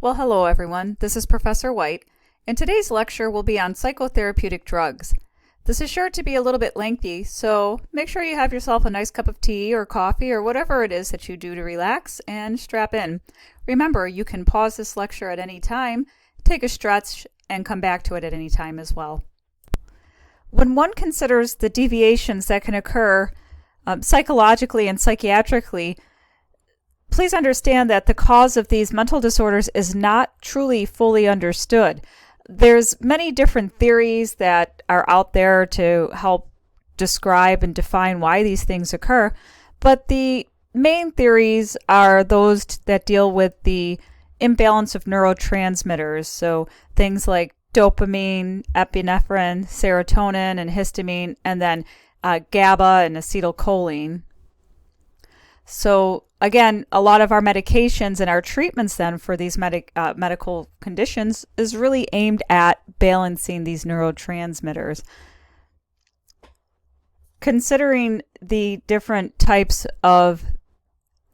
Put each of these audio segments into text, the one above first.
Well, hello everyone. This is Professor White, and today's lecture will be on psychotherapeutic drugs. This is sure to be a little bit lengthy, so make sure you have yourself a nice cup of tea or coffee or whatever it is that you do to relax and strap in. Remember, you can pause this lecture at any time, take a stretch, and come back to it at any time as well. When one considers the deviations that can occur psychologically and psychiatrically, please understand that the cause of these mental disorders is not truly fully understood. There's many different theories that are out there to help describe and define why these things occur, but the main theories are those that deal with the imbalance of neurotransmitters, so things like dopamine, epinephrine, serotonin, and histamine, and then GABA and acetylcholine. So again, a lot of our medications and our treatments then for these medical conditions is really aimed at balancing these neurotransmitters. Considering the different types of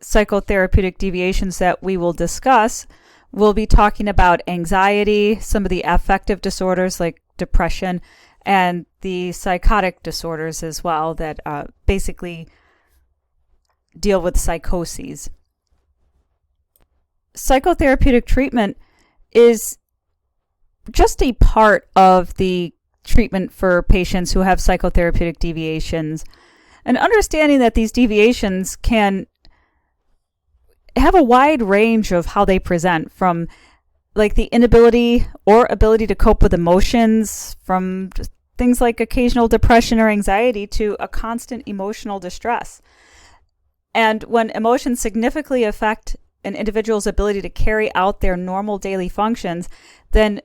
psychotherapeutic deviations that we will discuss, we'll be talking about anxiety, some of the affective disorders like depression, and the psychotic disorders as well that basically deal with psychoses. Psychotherapeutic treatment is just a part of the treatment for patients who have psychotherapeutic deviations. And understanding that these deviations can have a wide range of how they present, from like the inability or ability to cope with emotions, from things like occasional depression or anxiety to a constant emotional distress. And when emotions significantly affect an individual's ability to carry out their normal daily functions, then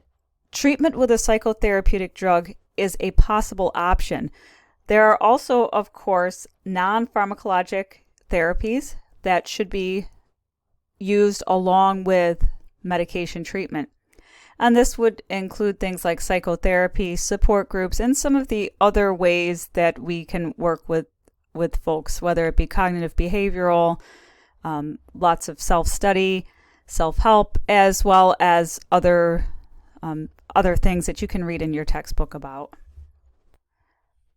treatment with a psychotherapeutic drug is a possible option. There are also, of course, non-pharmacologic therapies that should be used along with medication treatment. And this would include things like psychotherapy, support groups, and some of the other ways that we can work with folks, whether it be cognitive behavioral, lots of self-study, self-help, as well as other things that you can read in your textbook about.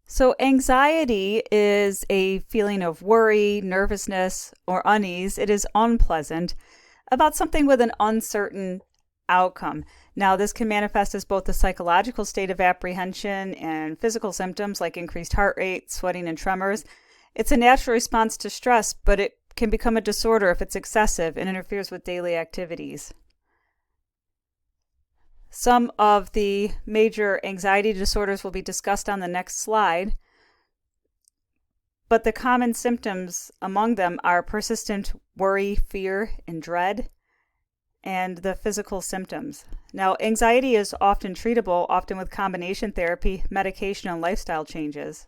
So anxiety is a feeling of worry, nervousness, or unease. It is unpleasant about something with an uncertain outcome. Now, this can manifest as both a psychological state of apprehension and physical symptoms like increased heart rate, sweating, and tremors. It's a natural response to stress, but it can become a disorder if it's excessive and interferes with daily activities. Some of the major anxiety disorders will be discussed on the next slide, but the common symptoms among them are persistent worry, fear, and dread, and the physical symptoms. Now, anxiety is often treatable, often with combination therapy, medication, and lifestyle changes.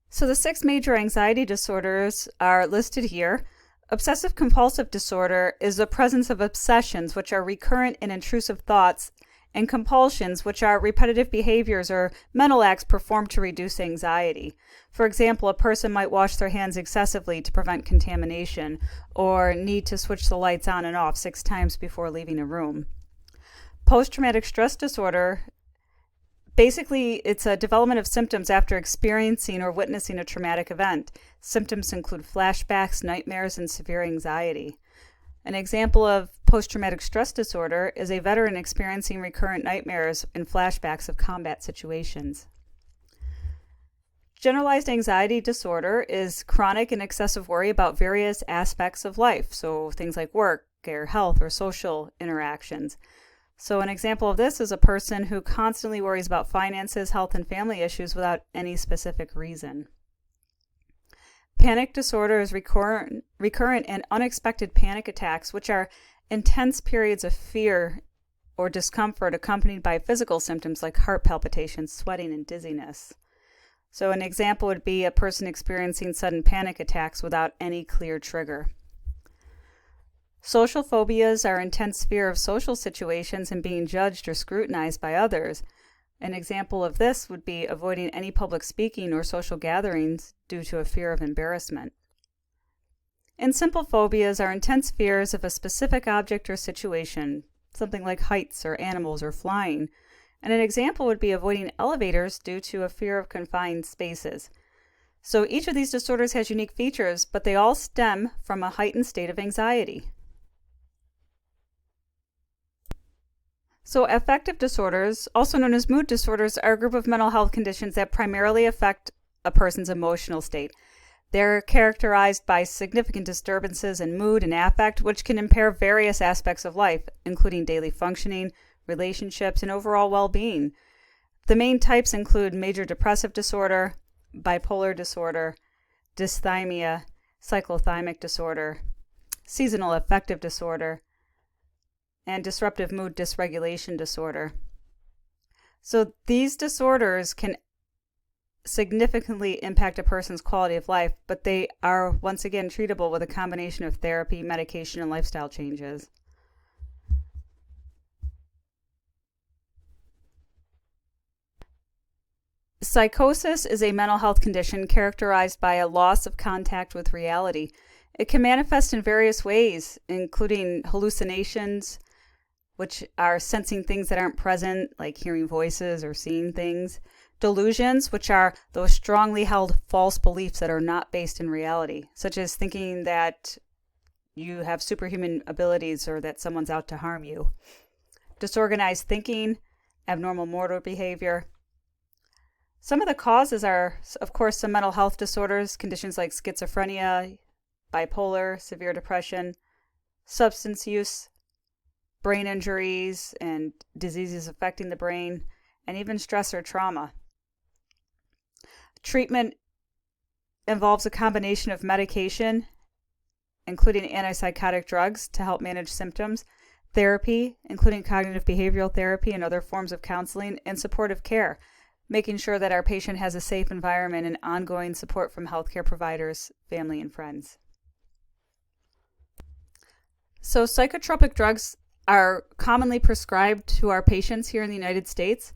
So the 6 major anxiety disorders are listed here. Obsessive compulsive disorder is the presence of obsessions, which are recurrent and intrusive thoughts, and compulsions, which are repetitive behaviors or mental acts performed to reduce anxiety. For example, a person might wash their hands excessively to prevent contamination, or need to switch the lights on and off 6 times before leaving a room. Post-traumatic stress disorder, basically, it's a development of symptoms after experiencing or witnessing a traumatic event. Symptoms include flashbacks, nightmares, and severe anxiety. An example of post-traumatic stress disorder is a veteran experiencing recurrent nightmares and flashbacks of combat situations. Generalized anxiety disorder is chronic and excessive worry about various aspects of life, so things like work, or health, or social interactions. So an example of this is a person who constantly worries about finances, health, and family issues without any specific reason. Panic disorder is recurrent and unexpected panic attacks, which are intense periods of fear or discomfort accompanied by physical symptoms like heart palpitations, sweating, and dizziness. So an example would be a person experiencing sudden panic attacks without any clear trigger. Social phobias are intense fear of social situations and being judged or scrutinized by others. An example of this would be avoiding any public speaking or social gatherings due to a fear of embarrassment. And simple phobias are intense fears of a specific object or situation, something like heights or animals or flying. And an example would be avoiding elevators due to a fear of confined spaces. So each of these disorders has unique features, but they all stem from a heightened state of anxiety. So affective disorders, also known as mood disorders, are a group of mental health conditions that primarily affect a person's emotional state. They're characterized by significant disturbances in mood and affect, which can impair various aspects of life, including daily functioning, relationships, and overall well-being. The main types include major depressive disorder, bipolar disorder, dysthymia, cyclothymic disorder, seasonal affective disorder, and disruptive mood dysregulation disorder. So these disorders can significantly impact a person's quality of life, but they are once again treatable with a combination of therapy, medication, and lifestyle changes. Psychosis is a mental health condition characterized by a loss of contact with reality. It can manifest in various ways, including hallucinations, which are sensing things that aren't present, like hearing voices or seeing things. Delusions, which are those strongly held false beliefs that are not based in reality, such as thinking that you have superhuman abilities or that someone's out to harm you. Disorganized thinking, abnormal motor behavior. Some of the causes are, of course, some mental health disorders, conditions like schizophrenia, bipolar, severe depression, substance use, brain injuries and diseases affecting the brain, and even stress or trauma. Treatment involves a combination of medication, including antipsychotic drugs to help manage symptoms, therapy, including cognitive behavioral therapy and other forms of counseling, and supportive care, making sure that our patient has a safe environment and ongoing support from healthcare providers, family, and friends. So psychotropic drugs are commonly prescribed to our patients here in the United States.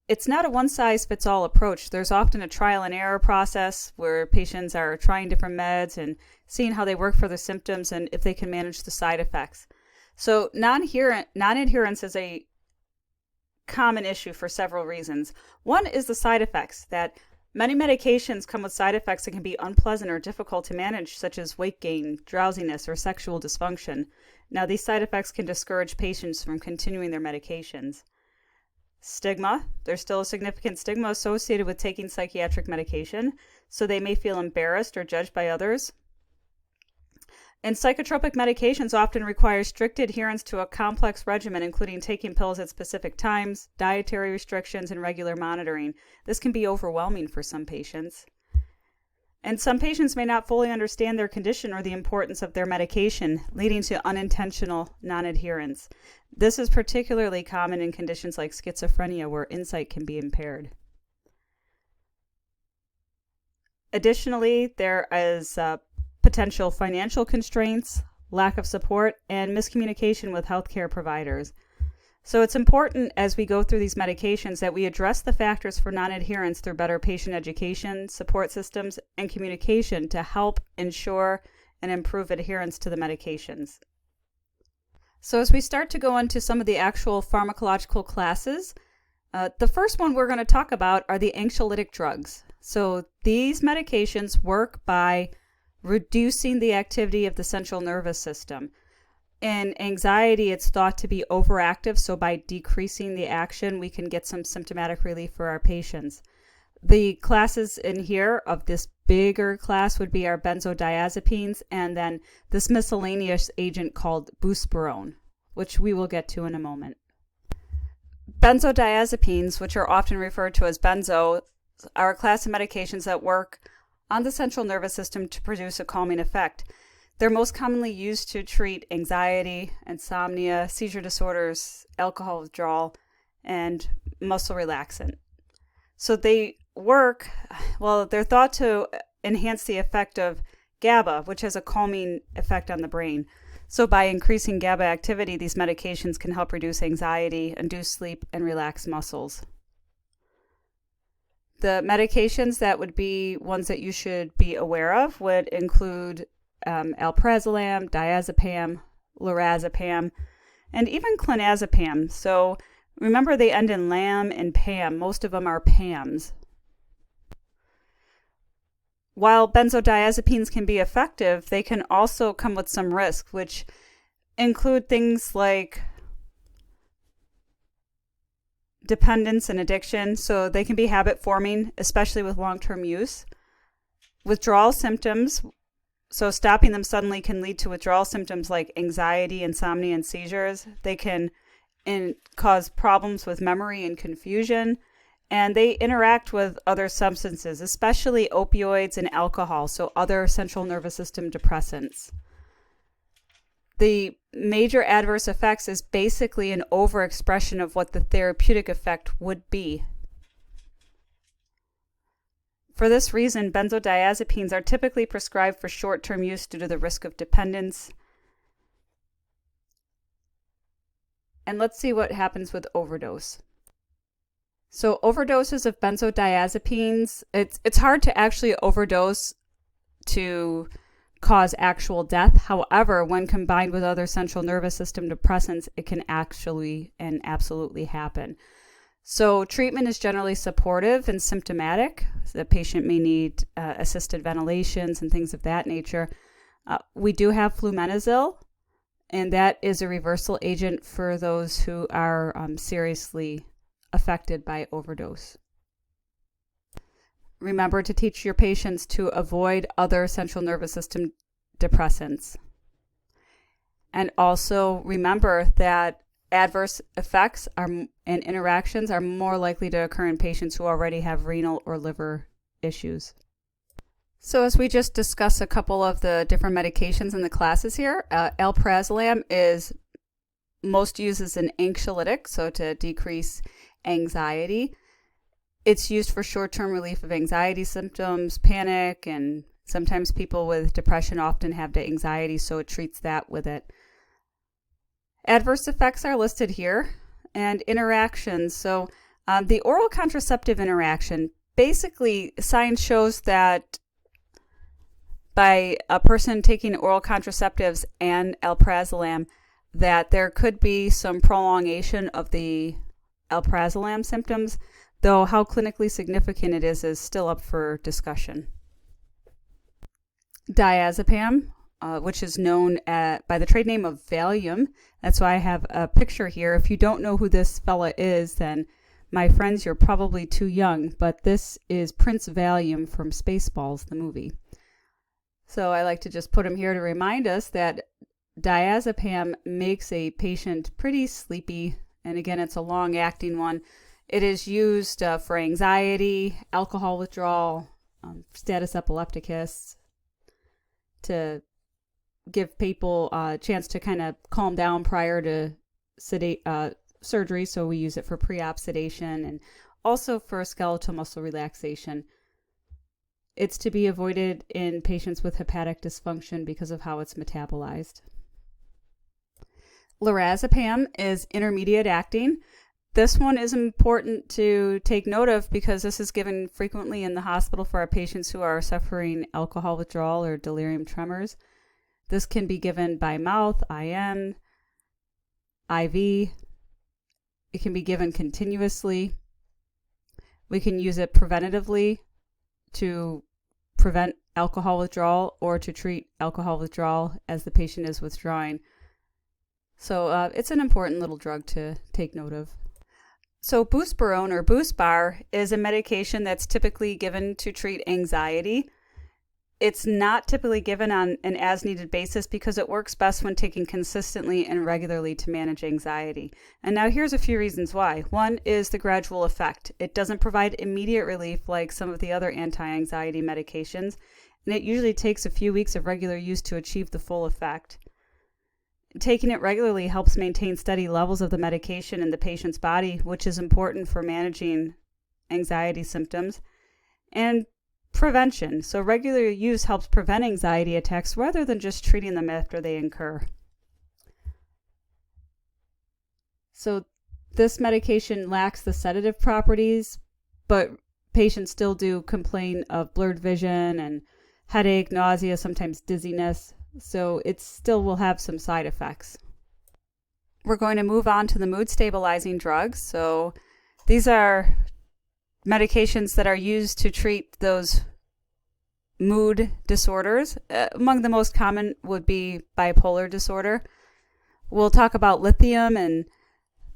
It's not a one-size-fits-all approach. There's often a trial and error process where patients are trying different meds and seeing how they work for their symptoms and if they can manage the side effects. So non-adherence is a common issue for several reasons. One is the side effects, that many medications come with side effects that can be unpleasant or difficult to manage, such as weight gain, drowsiness, or sexual dysfunction. Now, these side effects can discourage patients from continuing their medications. Stigma. There's still a significant stigma associated with taking psychiatric medication, so they may feel embarrassed or judged by others. And psychotropic medications often require strict adherence to a complex regimen, including taking pills at specific times, dietary restrictions, and regular monitoring. This can be overwhelming for some patients. And some patients may not fully understand their condition or the importance of their medication, leading to unintentional non-adherence. This is particularly common in conditions like schizophrenia, where insight can be impaired. Additionally, there is potential financial constraints, lack of support, and miscommunication with healthcare providers. So it's important as we go through these medications that we address the factors for non-adherence through better patient education, support systems, and communication to help ensure and improve adherence to the medications. So as we start to go into some of the actual pharmacological classes, the first one we're going to talk about are the anxiolytic drugs. So these medications work by reducing the activity of the central nervous system. In anxiety, it's thought to be overactive, so by decreasing the action, we can get some symptomatic relief for our patients. The classes in here of this bigger class would be our benzodiazepines, and then this miscellaneous agent called buspirone, which we will get to in a moment. Benzodiazepines, which are often referred to as benzo, are a class of medications that work on the central nervous system to produce a calming effect. They're most commonly used to treat anxiety, insomnia, seizure disorders, alcohol withdrawal, and muscle relaxant. So they work, they're thought to enhance the effect of GABA, which has a calming effect on the brain. So by increasing GABA activity, these medications can help reduce anxiety, induce sleep, and relax muscles. The medications that would be ones that you should be aware of would include alprazolam, diazepam, lorazepam, and even clonazepam. So remember, they end in lam and pam. Most of them are PAMs. While benzodiazepines can be effective, they can also come with some risks, which include things like dependence and addiction. So they can be habit forming, especially with long-term use. Withdrawal symptoms. So stopping them suddenly can lead to withdrawal symptoms like anxiety, insomnia, and seizures. They can cause problems with memory and confusion. And they interact with other substances, especially opioids and alcohol, so other central nervous system depressants. The major adverse effects is basically an overexpression of what the therapeutic effect would be. For this reason, benzodiazepines are typically prescribed for short-term use due to the risk of dependence. And let's see what happens with overdose. So overdoses of benzodiazepines, it's hard to actually overdose to cause actual death. However, when combined with other central nervous system depressants, it can actually and absolutely happen. So treatment is generally supportive and symptomatic. The patient may need assisted ventilations and things of that nature. We do have flumenazole, and that is a reversal agent for those who are seriously affected by overdose. Remember to teach your patients to avoid other central nervous system depressants. And also remember that adverse effects and interactions are more likely to occur in patients who already have renal or liver issues. So as we just discussed a couple of the different medications in the classes here, alprazolam is most used as an anxiolytic, so to decrease anxiety. It's used for short-term relief of anxiety symptoms, panic, and sometimes people with depression often have the anxiety, so it treats that with it. Adverse effects are listed here, and interactions. So the oral contraceptive interaction, basically science shows that by a person taking oral contraceptives and alprazolam, that there could be some prolongation of the alprazolam symptoms, though how clinically significant it is still up for discussion. Diazepam, which is known by the trade name of Valium. That's why I have a picture here. If you don't know who this fella is, then my friends, you're probably too young, but this is Prince Valium from Spaceballs, the movie. So I like to just put him here to remind us that diazepam makes a patient pretty sleepy, and again, it's a long-acting one. It is used for anxiety, alcohol withdrawal, status epilepticus, to give people a chance to kind of calm down prior to surgery. So we use it for pre-op sedation and also for skeletal muscle relaxation. It's to be avoided in patients with hepatic dysfunction because of how it's metabolized. Lorazepam is intermediate acting. This one is important to take note of because this is given frequently in the hospital for our patients who are suffering alcohol withdrawal or delirium tremors. This can be given by mouth, IM, IV. It can be given continuously. We can use it preventatively to prevent alcohol withdrawal or to treat alcohol withdrawal as the patient is withdrawing. So it's an important little drug to take note of. So buspirone or Buspar is a medication that's typically given to treat anxiety. It's not typically given on an as-needed basis because it works best when taken consistently and regularly to manage anxiety. And now here's a few reasons why. One is the gradual effect. It doesn't provide immediate relief like some of the other anti-anxiety medications, and it usually takes a few weeks of regular use to achieve the full effect. Taking it regularly helps maintain steady levels of the medication in the patient's body, which is important for managing anxiety symptoms. And prevention. So regular use helps prevent anxiety attacks rather than just treating them after they occur. So this medication lacks the sedative properties, but patients still do complain of blurred vision and headache, nausea, sometimes dizziness. So it still will have some side effects. We're going to move on to the mood stabilizing drugs. So these are medications that are used to treat those mood disorders. Among the most common would be bipolar disorder. We'll talk about lithium and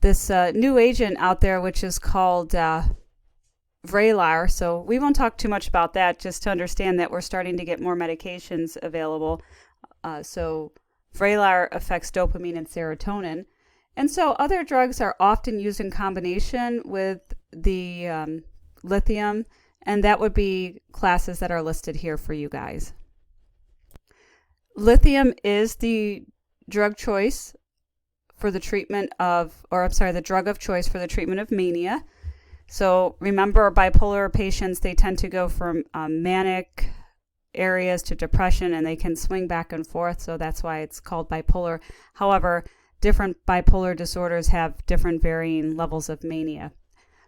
this new agent out there, which is called Vraylar. So we won't talk too much about that, just to understand that we're starting to get more medications available. So Vraylar affects dopamine and serotonin. And so other drugs are often used in combination with the lithium, and that would be classes that are listed here for you guys. Lithium is the drug choice for the treatment of, the drug of choice for the treatment of mania. So remember, bipolar patients, they tend to go from manic areas to depression, and they can swing back and forth. So that's why it's called bipolar. However, different bipolar disorders have different varying levels of mania.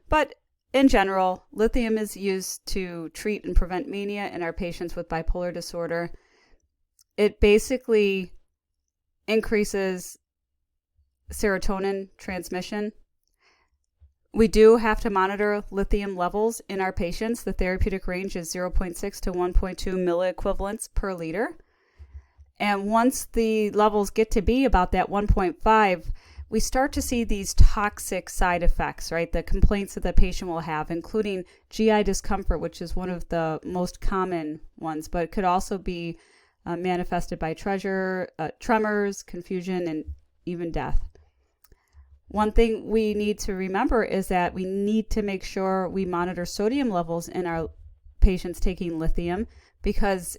But in general, lithium is used to treat and prevent mania in our patients with bipolar disorder. It basically increases serotonin transmission. We do have to monitor lithium levels in our patients. The therapeutic range is 0.6 to 1.2 milliequivalents per liter. And once the levels get to be about that 1.5, we start to see these toxic side effects, right? The complaints that the patient will have, including GI discomfort, which is one of the most common ones, but it could also be manifested by tremors, confusion, and even death. One thing we need to remember is that we need to make sure we monitor sodium levels in our patients taking lithium, because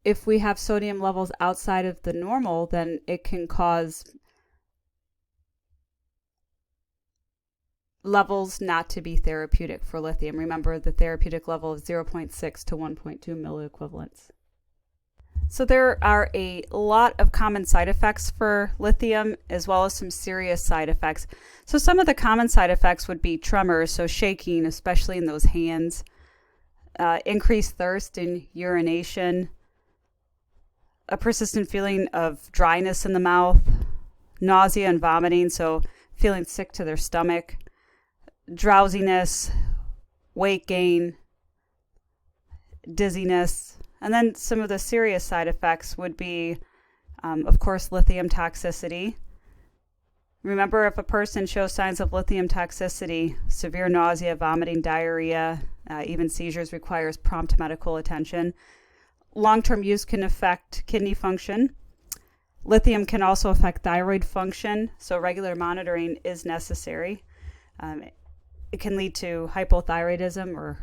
if we have sodium levels outside of the normal, then it can cause levels not to be therapeutic for lithium. Remember, the therapeutic level is 0.6 to 1.2 milliequivalents. So there are a lot of common side effects for lithium, as well as some serious side effects. So some of the common side effects would be tremors, so shaking, especially in those hands, increased thirst and urination, a persistent feeling of dryness in the mouth, nausea and vomiting, so feeling sick to their stomach, drowsiness, weight gain, dizziness. And then some of the serious side effects would be, of course, lithium toxicity. Remember, if a person shows signs of lithium toxicity, severe nausea, vomiting, diarrhea, even seizures, requires prompt medical attention. Long-term use can affect kidney function. Lithium can also affect thyroid function, so regular monitoring is necessary. It can lead to hypothyroidism or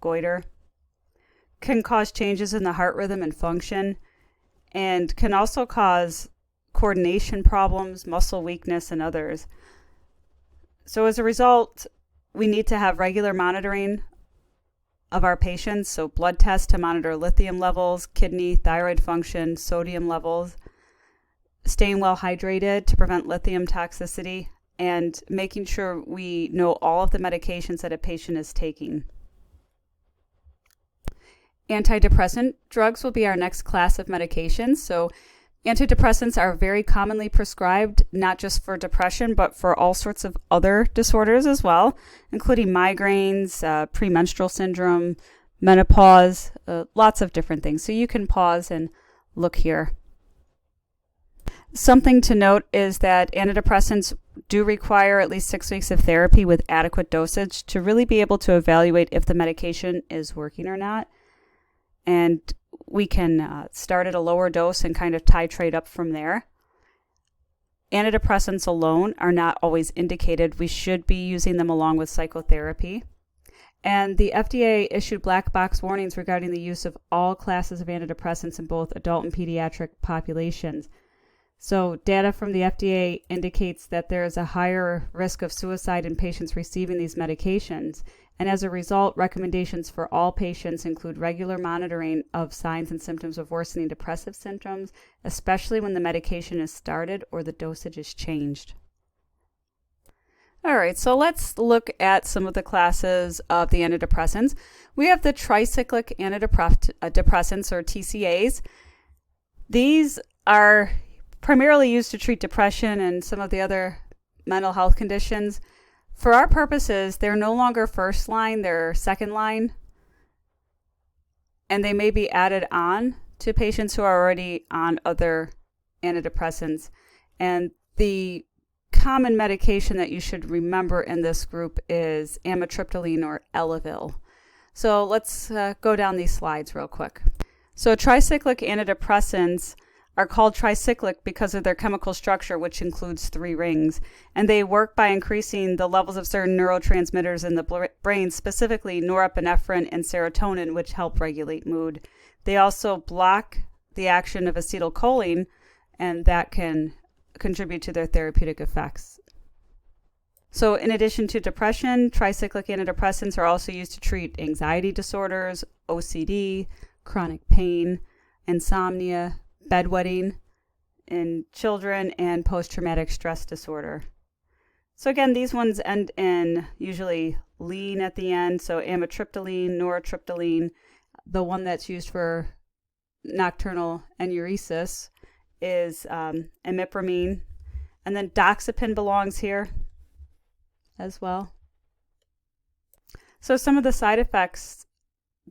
goiter, can cause changes in the heart rhythm and function, and can also cause coordination problems, muscle weakness, and others. So as a result, we need to have regular monitoring of our patients, so blood tests to monitor lithium levels, kidney, thyroid function, sodium levels, staying well hydrated to prevent lithium toxicity, and making sure we know all of the medications that a patient is taking. Antidepressant drugs will be our next class of medications. So antidepressants are very commonly prescribed, not just for depression, but for all sorts of other disorders as well, including migraines, premenstrual syndrome, menopause, lots of different things. So you can pause and look here. Something to note is that antidepressants do require at least 6 weeks of therapy with adequate dosage to really be able to evaluate if the medication is working or not. And we can start at a lower dose and kind of titrate up from there. Antidepressants alone are not always indicated. We should be using them along with psychotherapy. And the FDA issued black box warnings regarding the use of all classes of antidepressants in both adult and pediatric populations. So data from the FDA indicates that there is a higher risk of suicide in patients receiving these medications. And as a result, recommendations for all patients include regular monitoring of signs and symptoms of worsening depressive symptoms, especially when the medication is started or the dosage is changed. All right, so let's look at some of the classes of the antidepressants. We have the tricyclic antidepressants, or TCAs. These are primarily used to treat depression and some of the other mental health conditions. For our purposes, they're no longer first line, they're second line, and they may be added on to patients who are already on other antidepressants. And the common medication that you should remember in this group is amitriptyline or Elavil. So let's go down these slides real quick. So tricyclic antidepressants are called tricyclic because of their chemical structure, which includes 3 rings. And they work by increasing the levels of certain neurotransmitters in the brain, specifically norepinephrine and serotonin, which help regulate mood. They also block the action of acetylcholine, and that can contribute to their therapeutic effects. So in addition to depression, tricyclic antidepressants are also used to treat anxiety disorders, OCD, chronic pain, insomnia, bedwetting in children, and post-traumatic stress disorder. So again, these ones end in usually lean at the end. So amitriptyline, nortriptyline. The one that's used for nocturnal enuresis is imipramine. And then doxepin belongs here as well. So some of the side effects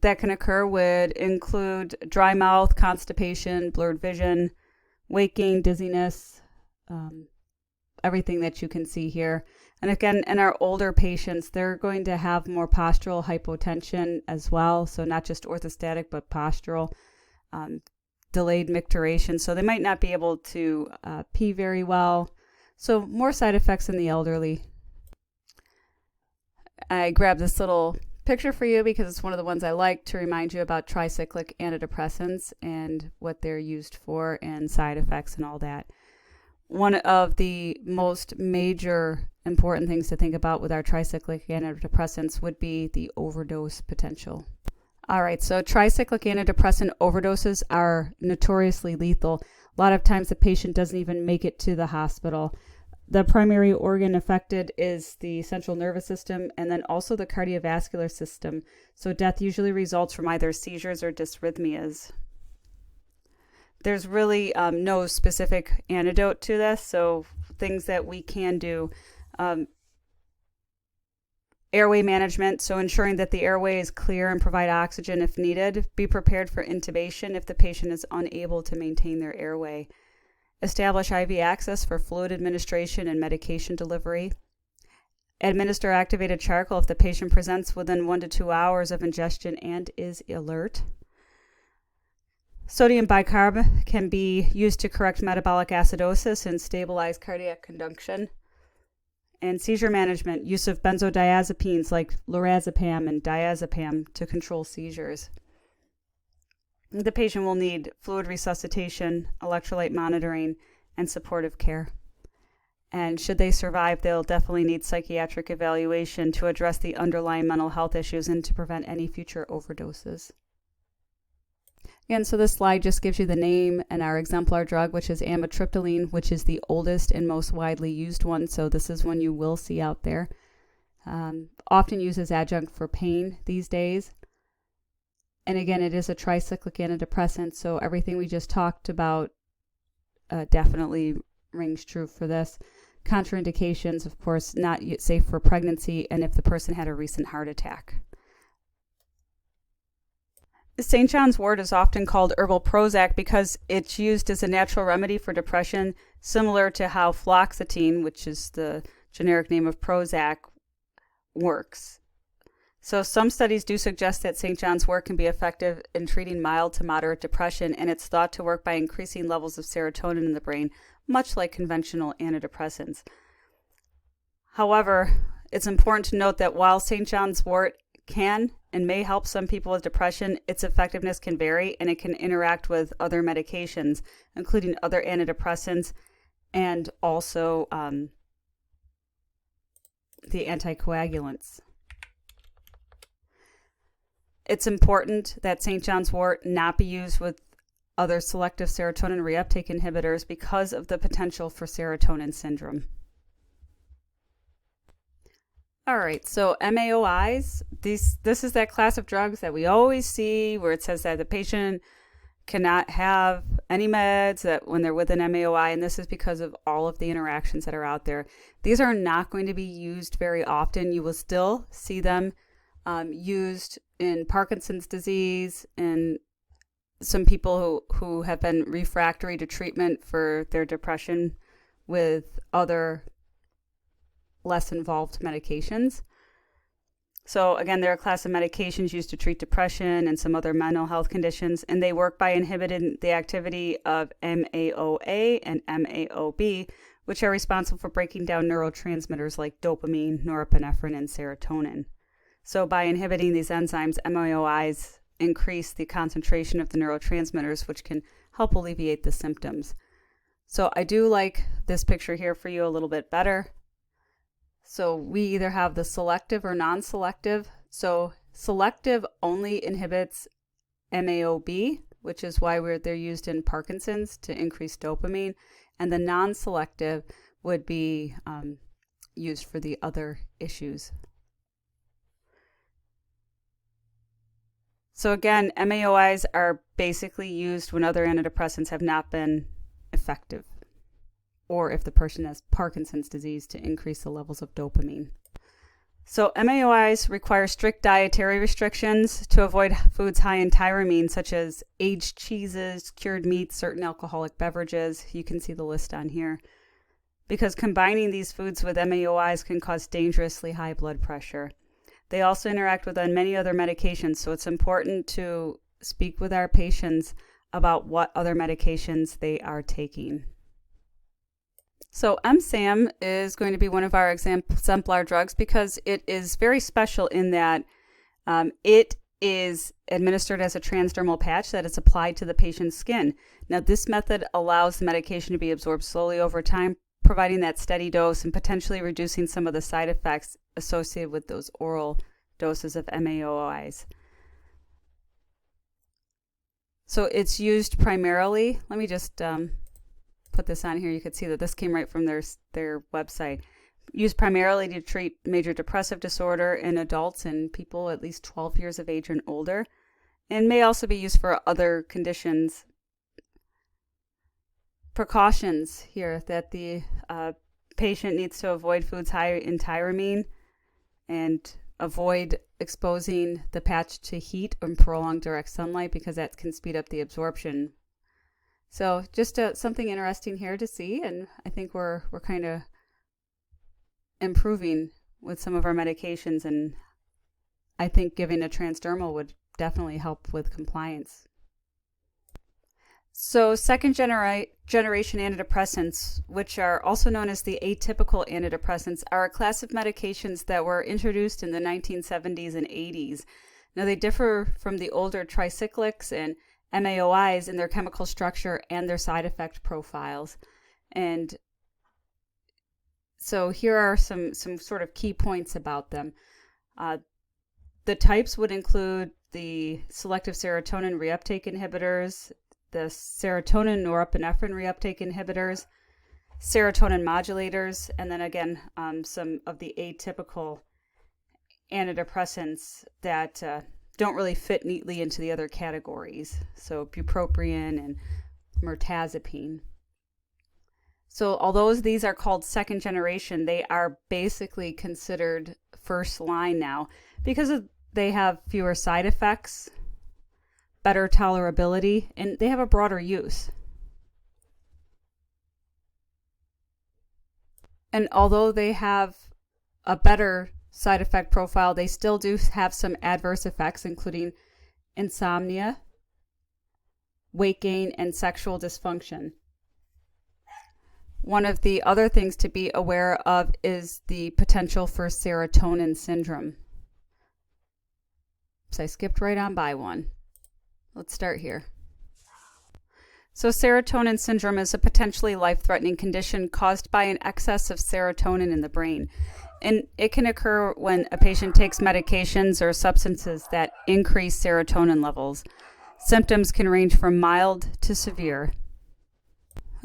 that can occur would include dry mouth, constipation, blurred vision, weight gain, dizziness, everything that you can see here. And again, in our older patients, they're going to have more postural hypotension as well. So not just orthostatic, but postural, delayed micturition. So they might not be able to pee very well. So more side effects in the elderly. I grabbed this little picture for you because it's one of the ones I like to remind you about tricyclic antidepressants and what they're used for and side effects and all that. One of the most major important things to think about with our tricyclic antidepressants would be the overdose potential. All right, so tricyclic antidepressant overdoses are notoriously lethal. A lot of times the patient doesn't even make it to the hospital. The primary organ affected is the central nervous system and then also the cardiovascular system. So death usually results from either seizures or dysrhythmias. There's really no specific antidote to this, so things that we can do. Airway management, so ensuring that the airway is clear and provide oxygen if needed. Be prepared for intubation if the patient is unable to maintain their airway. Establish IV access for fluid administration and medication delivery. Administer activated charcoal if the patient presents within 1 to 2 hours of ingestion and is alert. Sodium bicarb can be used to correct metabolic acidosis and stabilize cardiac conduction. And seizure management, use of benzodiazepines like lorazepam and diazepam to control seizures. The patient will need fluid resuscitation, electrolyte monitoring, and supportive care. And should they survive, they'll definitely need psychiatric evaluation to address the underlying mental health issues and to prevent any future overdoses. Again, so this slide just gives you the name and our exemplar drug, which is amitriptyline, which is the oldest and most widely used one. So this is one you will see out there. Often used as adjunct for pain these days. And again, it is a tricyclic antidepressant, so everything we just talked about definitely rings true for this. Contraindications, of course, not safe for pregnancy and if the person had a recent heart attack. St. John's wort is often called herbal Prozac because it's used as a natural remedy for depression, similar to how fluoxetine, which is the generic name of Prozac, works. So some studies do suggest that St. John's wort can be effective in treating mild to moderate depression, and it's thought to work by increasing levels of serotonin in the brain, much like conventional antidepressants. However, it's important to note that while St. John's wort can and may help some people with depression, its effectiveness can vary and it can interact with other medications, including other antidepressants and also the anticoagulants. It's important that St. John's wort not be used with other selective serotonin reuptake inhibitors because of the potential for serotonin syndrome. All right, so MAOIs, this is that class of drugs that we always see where it says that the patient cannot have any meds that when they're with an MAOI, and this is because of all of the interactions that are out there. These are not going to be used very often. You will still see them used in Parkinson's disease and some people who have been refractory to treatment for their depression with other less involved medications. So again, they're a class of medications used to treat depression and some other mental health conditions, and they work by inhibiting the activity of MAOA and MAOB, which are responsible for breaking down neurotransmitters like dopamine, norepinephrine, and serotonin. So by inhibiting these enzymes, MAOIs increase the concentration of the neurotransmitters, which can help alleviate the symptoms. So I do like this picture here for you a little bit better. So we either have the selective or non-selective. So selective only inhibits MAOB, which is why they're used in Parkinson's to increase dopamine. And the non-selective would be used for the other issues. So again, MAOIs are basically used when other antidepressants have not been effective, or if the person has Parkinson's disease to increase the levels of dopamine. So MAOIs require strict dietary restrictions to avoid foods high in tyramine, such as aged cheeses, cured meats, certain alcoholic beverages. You can see the list on here. Because combining these foods with MAOIs can cause dangerously high blood pressure. They also interact with many other medications, so it's important to speak with our patients about what other medications they are taking. So MSAM is going to be one of our exemplar drugs because it is very special in that it is administered as a transdermal patch that is applied to the patient's skin. Now, this method allows the medication to be absorbed slowly over time, providing that steady dose and potentially reducing some of the side effects associated with those oral doses of MAOIs. So it's used primarily, let me just put this on here. You can see that this came right from their website. Used primarily to treat major depressive disorder in adults and people at least 12 years of age and older, and may also be used for other conditions. Precautions here that the patient needs to avoid foods high in tyramine and avoid exposing the patch to heat and prolonged direct sunlight because that can speed up the absorption. So just something interesting here to see, and I think we're kind of improving with some of our medications, and I think giving a transdermal would definitely help with compliance. So second generation antidepressants, which are also known as the atypical antidepressants, are a class of medications that were introduced in the 1970s and 80s. Now they differ from the older tricyclics and MAOIs in their chemical structure and their side effect profiles. And so here are some sort of key points about them. The types would include the selective serotonin reuptake inhibitors, the serotonin norepinephrine reuptake inhibitors, serotonin modulators, and then again, some of the atypical antidepressants that don't really fit neatly into the other categories. So bupropion and mirtazapine. So although these are called second generation, they are basically considered first line now because they have fewer side effects, better tolerability, and they have a broader use. And although they have a better side effect profile, they still do have some adverse effects, including insomnia, weight gain, and sexual dysfunction. One of the other things to be aware of is the potential for serotonin syndrome. So I skipped right on by one. Let's start here. So serotonin syndrome is a potentially life-threatening condition caused by an excess of serotonin in the brain. And it can occur when a patient takes medications or substances that increase serotonin levels. Symptoms can range from mild to severe.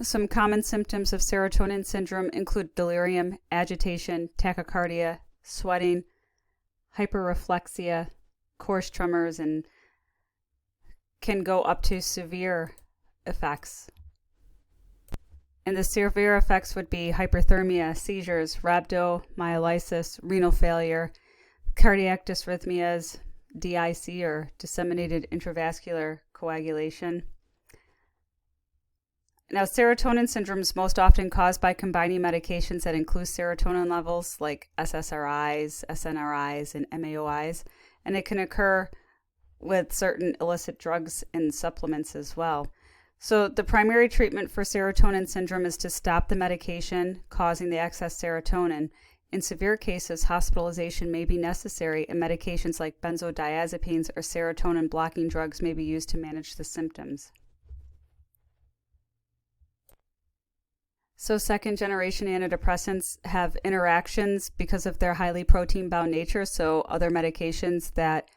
Some common symptoms of serotonin syndrome include delirium, agitation, tachycardia, sweating, hyperreflexia, coarse tremors, and can go up to severe effects. And the severe effects would be hyperthermia, seizures, rhabdomyolysis, renal failure, cardiac dysrhythmias, DIC or disseminated intravascular coagulation. Now, serotonin syndrome is most often caused by combining medications that include serotonin levels like SSRIs, SNRIs, and MAOIs, and it can occur with certain illicit drugs and supplements as well. So the primary treatment for serotonin syndrome is to stop the medication causing the excess serotonin. In severe cases, hospitalization may be necessary, and medications like benzodiazepines or serotonin blocking drugs may be used to manage the symptoms. So second-generation antidepressants have interactions because of their highly protein-bound nature. So other medications that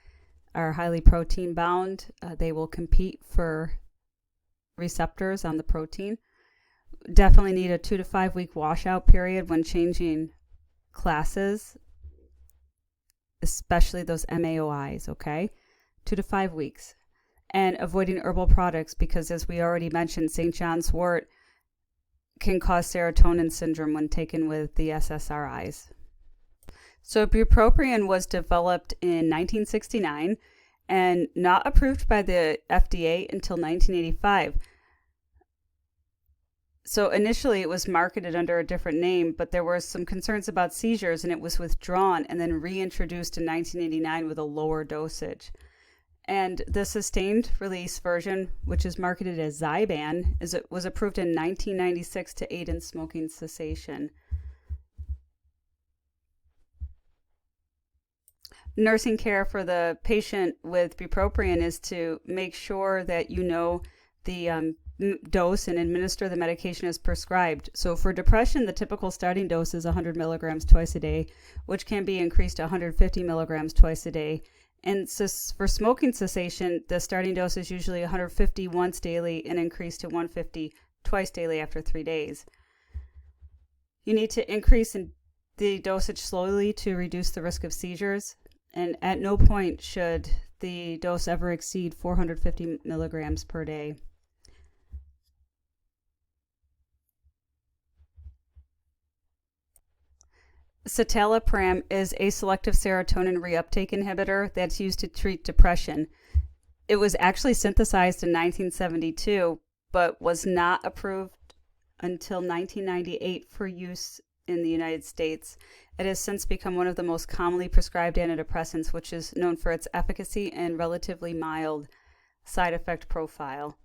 are highly protein-bound, they will compete for receptors on the protein. Definitely need a 2 to 5 week washout period when changing classes, especially those MAOIs, okay? 2 to 5 weeks. And avoiding herbal products because, as we already mentioned, St. John's wort can cause serotonin syndrome when taken with the SSRIs. So bupropion was developed in 1969 and not approved by the FDA until 1985. So initially it was marketed under a different name, but there were some concerns about seizures and it was withdrawn and then reintroduced in 1989 with a lower dosage. And the sustained release version, which is marketed as Zyban, was approved in 1996 to aid in smoking cessation. Nursing care for the patient with bupropion is to make sure that you know the dose and administer the medication as prescribed. So for depression, the typical starting dose is 100 milligrams twice a day, which can be increased to 150 milligrams twice a day. And for smoking cessation, the starting dose is usually 150 once daily and increased to 150 twice daily after 3 days. You need to increase the dosage slowly to reduce the risk of seizures, and at no point should the dose ever exceed 450 milligrams per day. Citalopram is a selective serotonin reuptake inhibitor that's used to treat depression. It was actually synthesized in 1972, but was not approved until 1998 for use in the United States. It has since become one of the most commonly prescribed antidepressants, which is known for its efficacy and relatively mild side effect profile.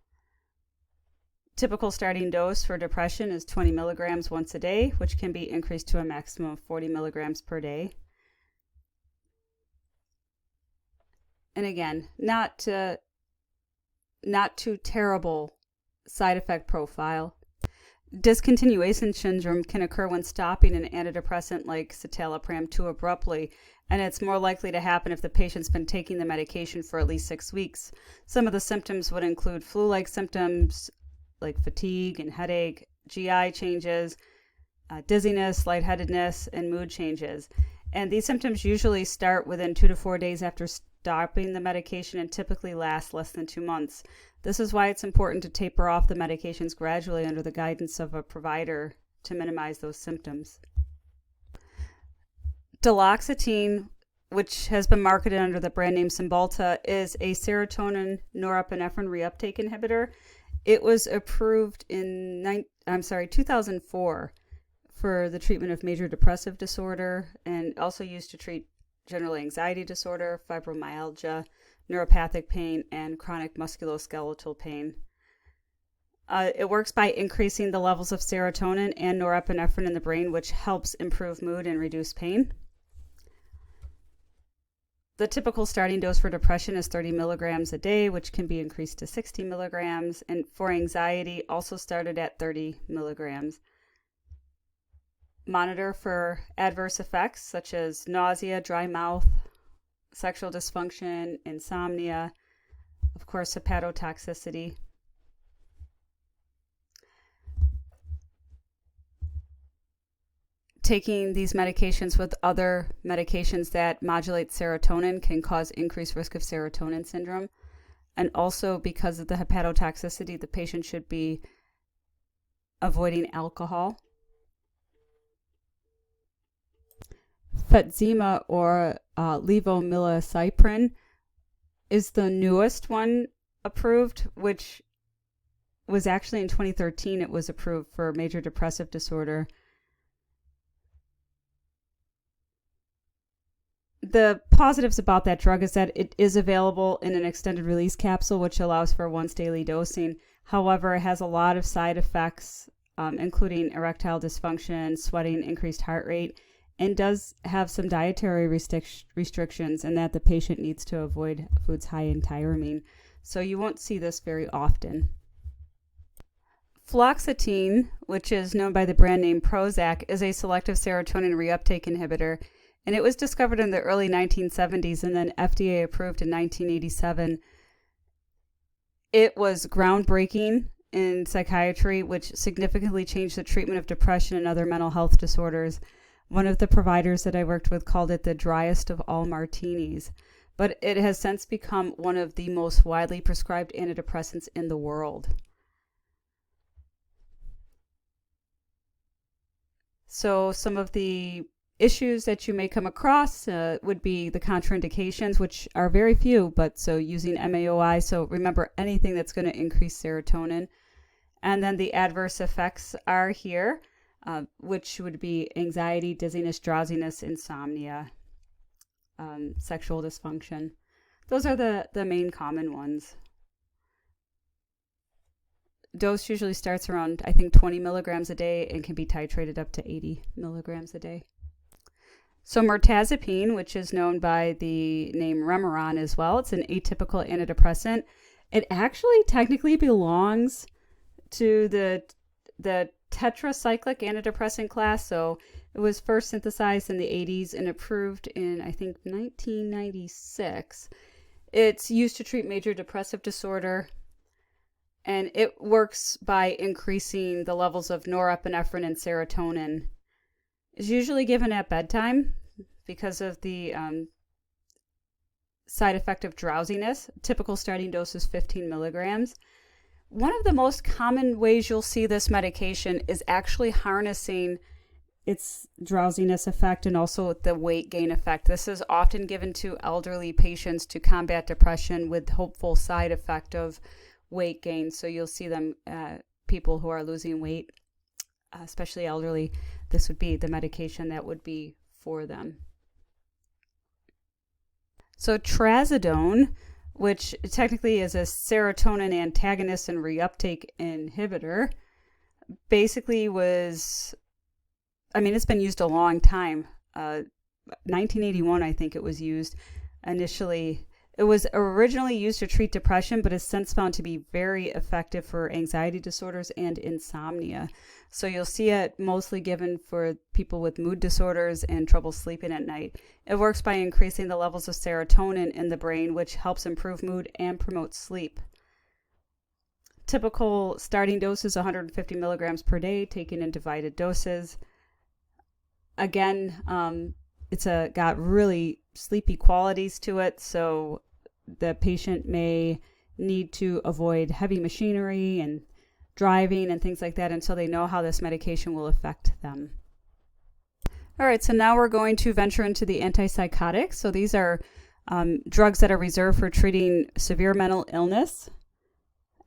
Typical starting dose for depression is 20 milligrams once a day, which can be increased to a maximum of 40 milligrams per day. And again, not too terrible side effect profile. Discontinuation syndrome can occur when stopping an antidepressant like citalopram too abruptly, and it's more likely to happen if the patient's been taking the medication for at least 6 weeks. Some of the symptoms would include flu-like symptoms like fatigue and headache, GI changes, dizziness, lightheadedness, and mood changes. And these symptoms usually start within 2 to 4 days after stopping the medication and typically last less than 2 months. This is why it's important to taper off the medications gradually under the guidance of a provider to minimize those symptoms. Duloxetine, which has been marketed under the brand name Cymbalta, is a serotonin norepinephrine reuptake inhibitor. It was approved in 2004 for the treatment of major depressive disorder and also used to treat general anxiety disorder, fibromyalgia, neuropathic pain, and chronic musculoskeletal pain. It works by increasing the levels of serotonin and norepinephrine in the brain, which helps improve mood and reduce pain. The typical starting dose for depression is 30 milligrams a day, which can be increased to 60 milligrams. And for anxiety, also started at 30 milligrams. Monitor for adverse effects such as nausea, dry mouth, sexual dysfunction, insomnia, of course, hepatotoxicity. taking these medications with other medications that modulate serotonin can cause increased risk of serotonin syndrome. And also because of the hepatotoxicity, the patient should be avoiding alcohol. Fetzima or levomilacipran is the newest one approved, which was actually in 2013. It was approved for major depressive disorder. The positives about that drug is that it is available in an extended release capsule, which allows for once daily dosing. However, it has a lot of side effects, including erectile dysfunction, sweating, increased heart rate, and does have some dietary restrictions in that the patient needs to avoid foods high in tyramine. So you won't see this very often. Fluoxetine, which is known by the brand name Prozac, is a selective serotonin reuptake inhibitor, and it was discovered in the early 1970s and then FDA approved in 1987. It was groundbreaking in psychiatry, which significantly changed the treatment of depression and other mental health disorders. One of the providers that I worked with called it the driest of all martinis, but it has since become one of the most widely prescribed antidepressants in the world. So some of the issues that you may come across would be the contraindications, which are very few, but so using MAOI, so remember anything that's going to increase serotonin. And then the adverse effects are here, which would be anxiety, dizziness, drowsiness, insomnia, sexual dysfunction. Those are the main common ones. Dose usually starts around, I think, 20 milligrams a day and can be titrated up to 80 milligrams a day. So mirtazapine, which is known by the name Remeron as well, it's an atypical antidepressant. It actually technically belongs to the tetracyclic antidepressant class. So it was first synthesized in the 80s and approved in, I think, 1996. It's used to treat major depressive disorder, and it works by increasing the levels of norepinephrine and serotonin. It's usually given at bedtime because of the side effect of drowsiness. Typical starting dose is 15 milligrams. One of the most common ways you'll see this medication is actually harnessing its drowsiness effect and also the weight gain effect. This is often given to elderly patients to combat depression with hopeful side effect of weight gain. So you'll see them, people who are losing weight, especially elderly, this would be the medication that would be for them. So trazodone, which technically is a serotonin antagonist and reuptake inhibitor, basically was, it's been used a long time. 1981, I think it was used initially. It was originally used to treat depression, but has since found to be very effective for anxiety disorders and insomnia. So you'll see it mostly given for people with mood disorders and trouble sleeping at night. It works by increasing the levels of serotonin in the brain, which helps improve mood and promote sleep. Typical starting dose is 150 milligrams per day, taken in divided doses. Again, it's got really sleepy qualities to it, so the patient may need to avoid heavy machinery and driving and things like that until they know how this medication will affect them. All right, so now we're going to venture into the antipsychotics. So these are drugs that are reserved for treating severe mental illness,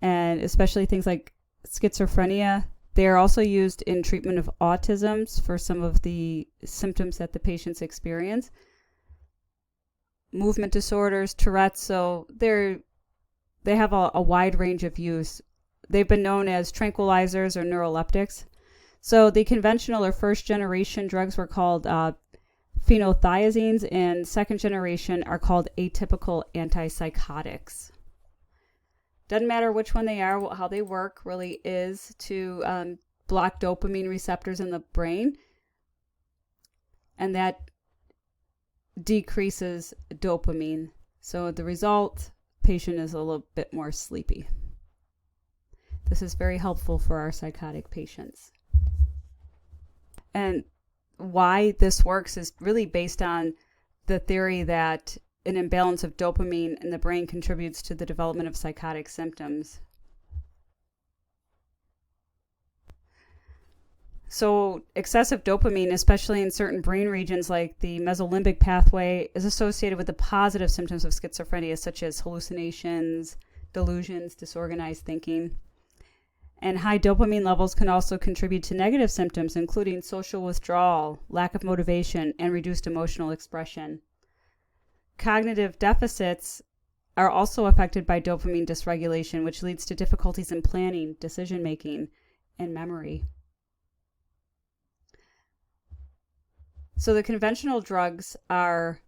and especially things like schizophrenia. They are also used in treatment of autism for some of the symptoms that the patients experience. Movement disorders, Tourette's, so they have a wide range of use. They've been known as tranquilizers or neuroleptics. So the conventional or first generation drugs were called phenothiazines, and second generation are called atypical antipsychotics. Doesn't matter which one they are, how they work really is to block dopamine receptors in the brain, and that decreases dopamine. So the result, patient is a little bit more sleepy. This is very helpful for our psychotic patients. And why this works is really based on the theory that an imbalance of dopamine in the brain contributes to the development of psychotic symptoms. So excessive dopamine, especially in certain brain regions like the mesolimbic pathway, is associated with the positive symptoms of schizophrenia, such as hallucinations, delusions, disorganized thinking. And high dopamine levels can also contribute to negative symptoms, including social withdrawal, lack of motivation, and reduced emotional expression. Cognitive deficits are also affected by dopamine dysregulation, which leads to difficulties in planning, decision-making, and memory. So the conventional drugs are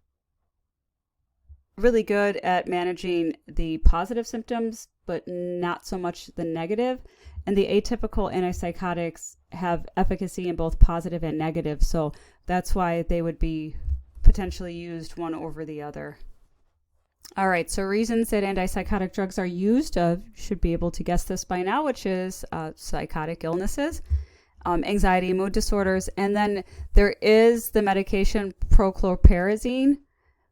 really good at managing the positive symptoms, but not so much the negative. And the atypical antipsychotics have efficacy in both positive and negative. So that's why they would be potentially used one over the other. All right, so reasons that antipsychotic drugs are used, should be able to guess this by now, which is psychotic illnesses, anxiety and mood disorders. And then there is the medication prochlorperazine,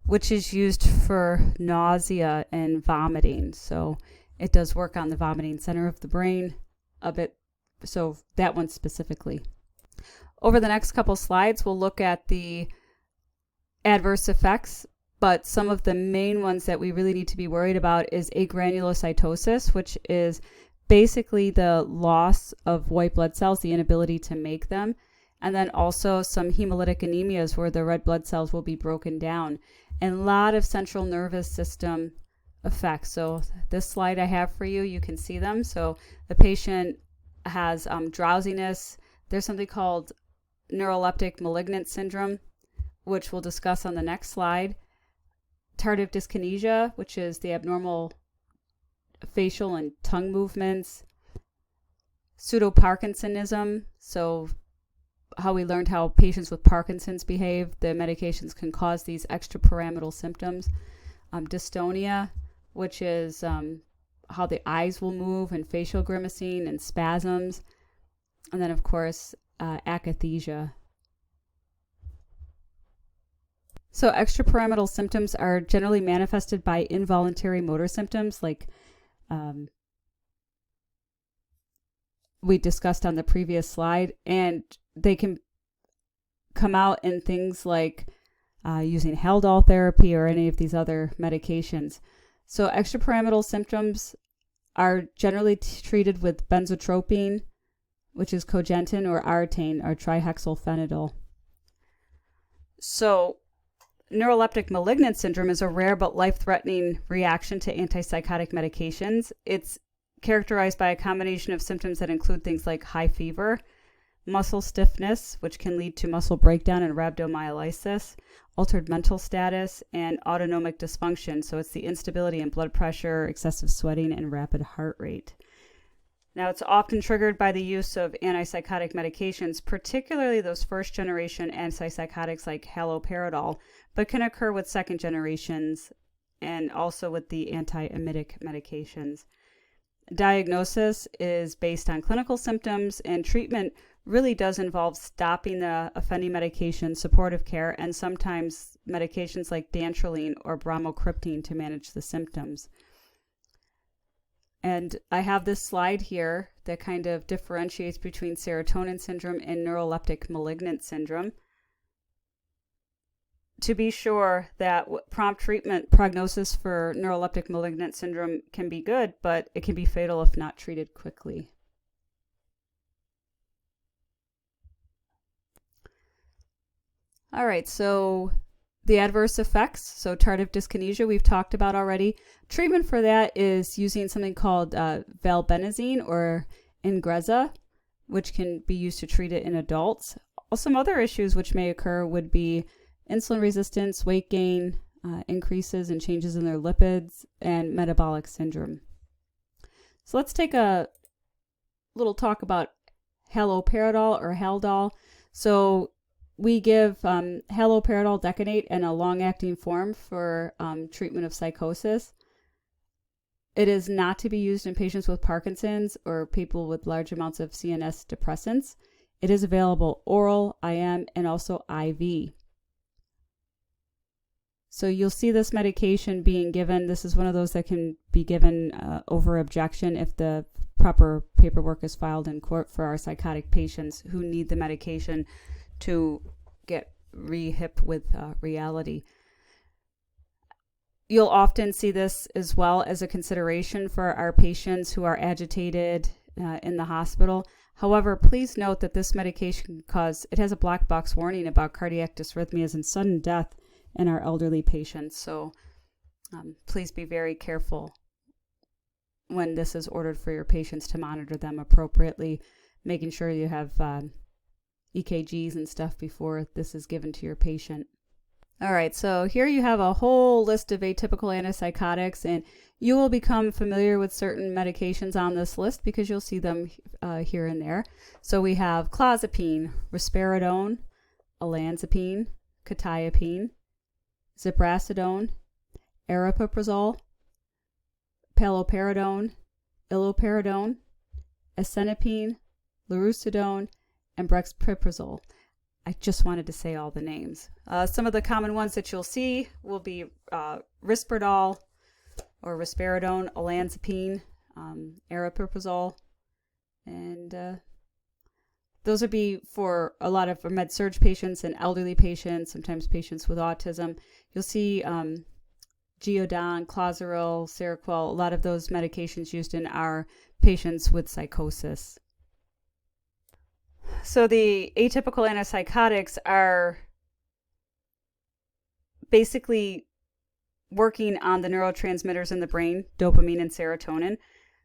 which is used for nausea and vomiting. So it does work on the vomiting center of the brain a bit. So that one specifically. Over the next couple slides, we'll look at the adverse effects, but some of the main ones that we really need to be worried about is agranulocytosis, which is basically the loss of white blood cells, the inability to make them, and then also some hemolytic anemias where the red blood cells will be broken down, and a lot of central nervous system effects. So this slide I have for you, you can see them. So the patient has drowsiness. There's something called neuroleptic malignant syndrome, which we'll discuss on the next slide. Tardive dyskinesia, which is the abnormal facial and tongue movements. Pseudo-Parkinsonism, so how we learned how patients with Parkinson's behave. The medications can cause these extrapyramidal symptoms. Dystonia, which is how the eyes will move, and facial grimacing and spasms. And then, of course, akathisia. So extrapyramidal symptoms are generally manifested by involuntary motor symptoms like we discussed on the previous slide, and they can come out in things like using Haldol therapy or any of these other medications. So extrapyramidal symptoms are generally treated with benzotropine, which is cogentin, or Artane, or trihexylphenidol. So neuroleptic malignant syndrome is a rare but life-threatening reaction to antipsychotic medications. It's characterized by a combination of symptoms that include things like high fever, muscle stiffness, which can lead to muscle breakdown and rhabdomyolysis, altered mental status, and autonomic dysfunction. So it's the instability in blood pressure, excessive sweating, and rapid heart rate. Now, it's often triggered by the use of antipsychotic medications, particularly those first-generation antipsychotics like haloperidol, but can occur with second generations and also with the antiemetic medications. Diagnosis is based on clinical symptoms, and treatment really does involve stopping the offending medication, supportive care, and sometimes medications like dantrolene or bromocriptine to manage the symptoms. And I have this slide here that kind of differentiates between serotonin syndrome and neuroleptic malignant syndrome. To be sure that prompt treatment prognosis for neuroleptic malignant syndrome can be good, but it can be fatal if not treated quickly. All right, so the adverse effects, so tardive dyskinesia we've talked about already. Treatment for that is using something called valbenazine or Ingrezza, which can be used to treat it in adults. Some other issues which may occur would be insulin resistance, weight gain, increases and changes in their lipids, and metabolic syndrome. So let's take a little talk about haloperidol or Haldol. So we give haloperidol decanate in a long-acting form for treatment of psychosis. It is not to be used in patients with Parkinson's or people with large amounts of CNS depressants. It is available oral, IM, and also IV. So you'll see this medication being given. This is one of those that can be given over objection if the proper paperwork is filed in court for our psychotic patients who need the medication to get re-hip with reality. You'll often see this as well as a consideration for our patients who are agitated in the hospital. However, please note that this medication it has a black box warning about cardiac dysrhythmias and sudden death in our elderly patients. So please be very careful when this is ordered for your patients to monitor them appropriately, making sure you have EKGs and stuff before this is given to your patient. All right, so here you have a whole list of atypical antipsychotics, and you will become familiar with certain medications on this list because you'll see them here and there. So we have clozapine, risperidone, olanzapine, quetiapine, ziprasidone, aripiprazole, paliperidone, iloperidone, asenapine, lurasidone, and brexpiprazole. I just wanted to say all the names. Some of the common ones that you'll see will be risperidone or risperidone, olanzapine, aripiprazole, and those would be for a lot of med-surg patients and elderly patients, sometimes patients with autism. You'll see Geodon, Clozaril, Seroquel, a lot of those medications used in our patients with psychosis. So the atypical antipsychotics are basically working on the neurotransmitters in the brain, dopamine and serotonin.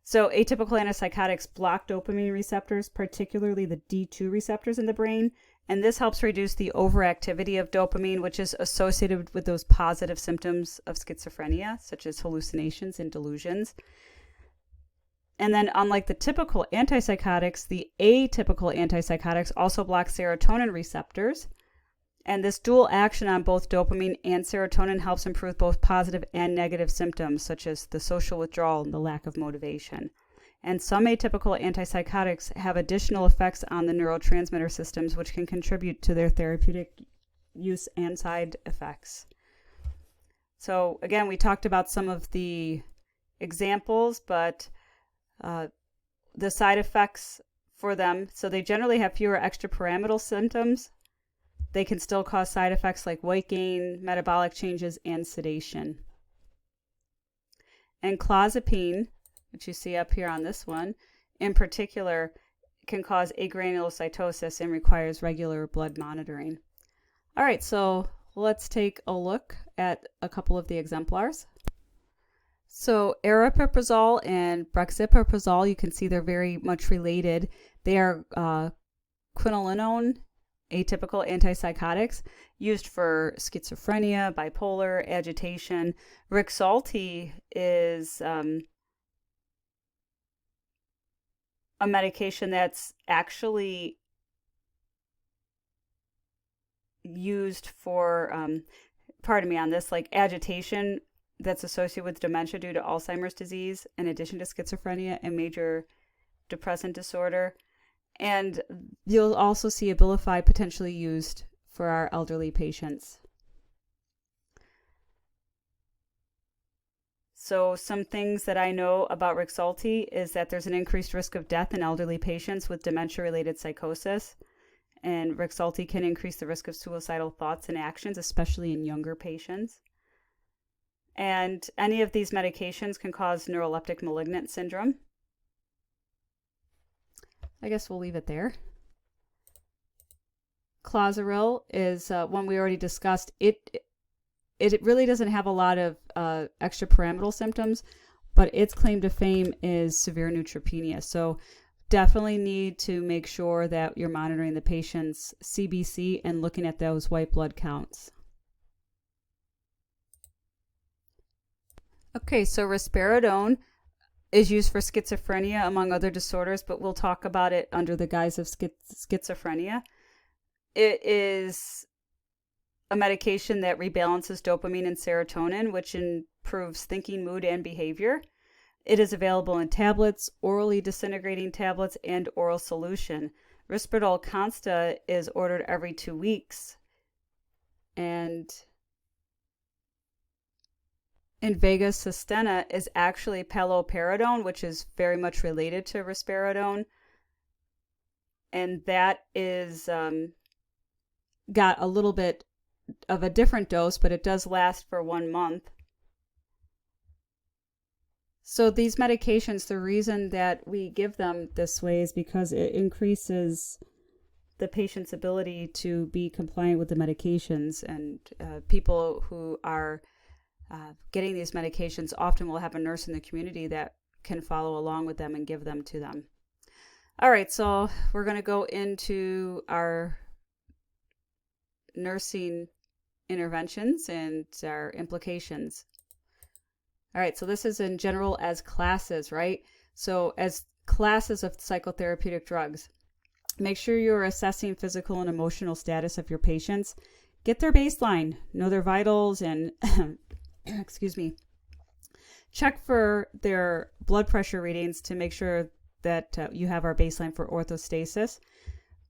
So atypical antipsychotics block dopamine receptors, particularly the D2 receptors in the brain, and this helps reduce the overactivity of dopamine, which is associated with those positive symptoms of schizophrenia, such as hallucinations and delusions. And then unlike the typical antipsychotics, the atypical antipsychotics also block serotonin receptors. And this dual action on both dopamine and serotonin helps improve both positive and negative symptoms, such as the social withdrawal and the lack of motivation. And some atypical antipsychotics have additional effects on the neurotransmitter systems, which can contribute to their therapeutic use and side effects. So again, we talked about some of the examples, but the side effects for them, so they generally have fewer extrapyramidal symptoms. They can still cause side effects like weight gain, metabolic changes, and sedation. And clozapine, which you see up here on this one, in particular, can cause agranulocytosis and requires regular blood monitoring. All right, so let's take a look at a couple of the exemplars. So aripiprazole and brexpiprazole, you can see they're very much related. They are quinolone atypical antipsychotics used for schizophrenia, bipolar, agitation. Rexulti is a medication that's actually used for, like agitation that's associated with dementia due to Alzheimer's disease, in addition to schizophrenia and major depressant disorder. And you'll also see Abilify potentially used for our elderly patients. So some things that I know about Rexulti is that there's an increased risk of death in elderly patients with dementia-related psychosis. And Rexulti can increase the risk of suicidal thoughts and actions, especially in younger patients. And any of these medications can cause neuroleptic malignant syndrome. I guess we'll leave it there. Clozaril is one we already discussed. It really doesn't have a lot of extrapyramidal symptoms, but its claim to fame is severe neutropenia. So definitely need to make sure that you're monitoring the patient's CBC and looking at those white blood counts. Okay, so risperidone is used for schizophrenia, among other disorders, but we'll talk about it under the guise of schizophrenia. It is a medication that rebalances dopamine and serotonin, which improves thinking, mood, and behavior. It is available in tablets, orally disintegrating tablets, and oral solution. Risperdal Consta is ordered every 2 weeks. And Invega Sustenna is actually paliperidone, which is very much related to risperidone. And that is got a little bit of a different dose, but it does last for 1 month. So these medications, the reason that we give them this way is because it increases the patient's ability to be compliant with the medications. And people who are getting these medications often will have a nurse in the community that can follow along with them and give them to them. All right, so we're going to go into our nursing interventions and our implications. All right, so this is in general as classes, right? So as classes of psychotherapeutic drugs, make sure you're assessing physical and emotional status of your patients. Get their baseline, know their vitals, and excuse me, check for their blood pressure readings to make sure that you have our baseline for orthostasis,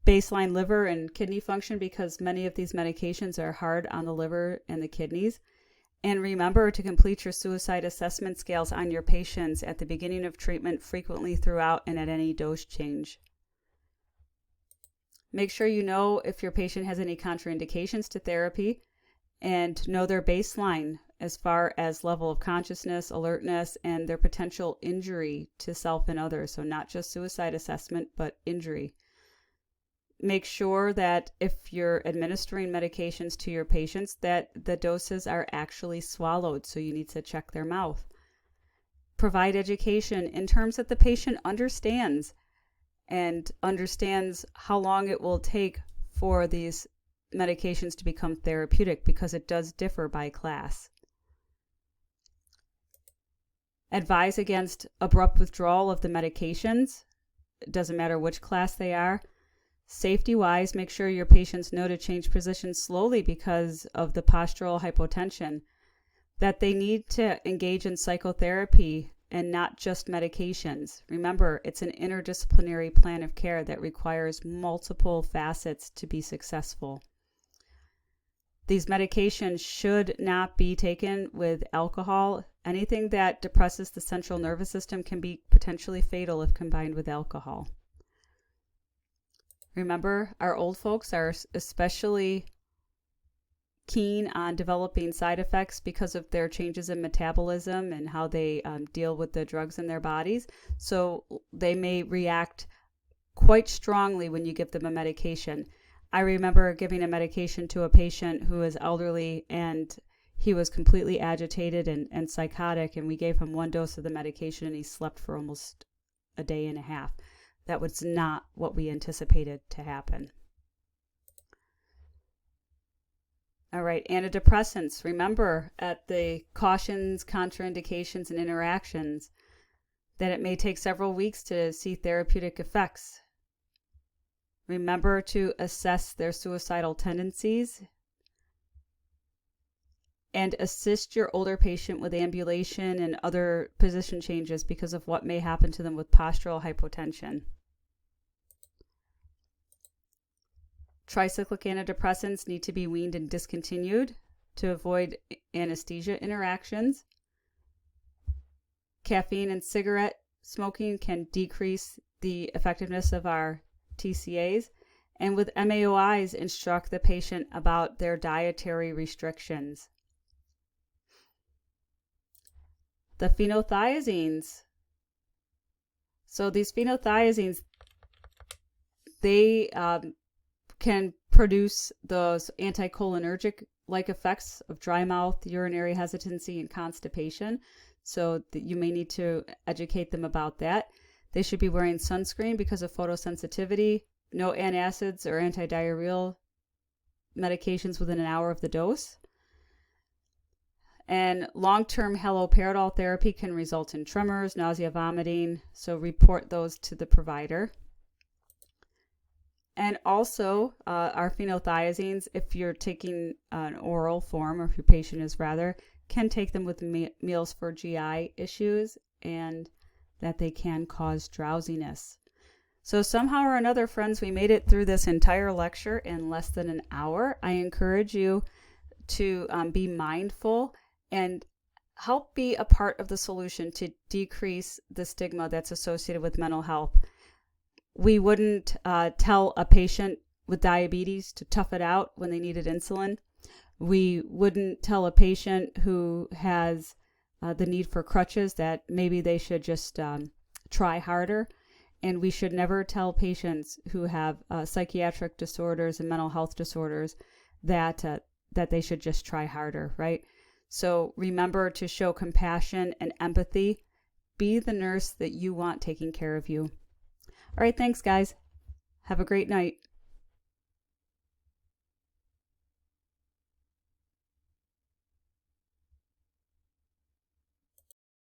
baseline liver and kidney function, because many of these medications are hard on the liver and the kidneys. And remember to complete your suicide assessment scales on your patients at the beginning of treatment, frequently throughout, and at any dose change. Make sure you know if your patient has any contraindications to therapy and know their baseline as far as level of consciousness, alertness, and their potential injury to self and others. So not just suicide assessment, but injury. Make sure that if you're administering medications to your patients, that the doses are actually swallowed. So you need to check their mouth. Provide education in terms that the patient understands and understands how long it will take for these medications to become therapeutic, because it does differ by class. Advise against abrupt withdrawal of the medications. It doesn't matter which class they are. Safety-wise, make sure your patients know to change positions slowly because of the postural hypotension, that they need to engage in psychotherapy and not just medications. Remember, it's an interdisciplinary plan of care that requires multiple facets to be successful. These medications should not be taken with alcohol. Anything that depresses the central nervous system can be potentially fatal if combined with alcohol. Remember, our old folks are especially keen on developing side effects because of their changes in metabolism and how they deal with the drugs in their bodies. So they may react quite strongly when you give them a medication. I remember giving a medication to a patient who was elderly, and he was completely agitated and psychotic, and we gave him 1 dose of the medication and he slept for almost a day and a half. That was not what we anticipated to happen. All right, antidepressants. Remember at the cautions, contraindications, and interactions that it may take several weeks to see therapeutic effects. Remember to assess their suicidal tendencies and assist your older patient with ambulation and other position changes because of what may happen to them with postural hypotension. Tricyclic antidepressants need to be weaned and discontinued to avoid anesthesia interactions. Caffeine and cigarette smoking can decrease the effectiveness of our TCAs. And with MAOIs, instruct the patient about their dietary restrictions. The phenothiazines. So these phenothiazines, they can produce those anticholinergic-like effects of dry mouth, urinary hesitancy, and constipation. So that you may need to educate them about that. They should be wearing sunscreen because of photosensitivity. No antacids or antidiarrheal medications within an hour of the dose. And long-term haloperidol therapy can result in tremors, nausea, vomiting. So report those to the provider. And also, our phenothiazines, if you're taking an oral form, or if your patient is rather, can take them with meals for GI issues, and that they can cause drowsiness. So somehow or another, friends, we made it through this entire lecture in less than an hour. I encourage you to be mindful and help be a part of the solution to decrease the stigma that's associated with mental health. We wouldn't tell a patient with diabetes to tough it out when they needed insulin. We wouldn't tell a patient who has the need for crutches that maybe they should just try harder. And we should never tell patients who have psychiatric disorders and mental health disorders that they should just try harder, right? So remember to show compassion and empathy. Be the nurse that you want taking care of you. All right, thanks, guys. Have a great night.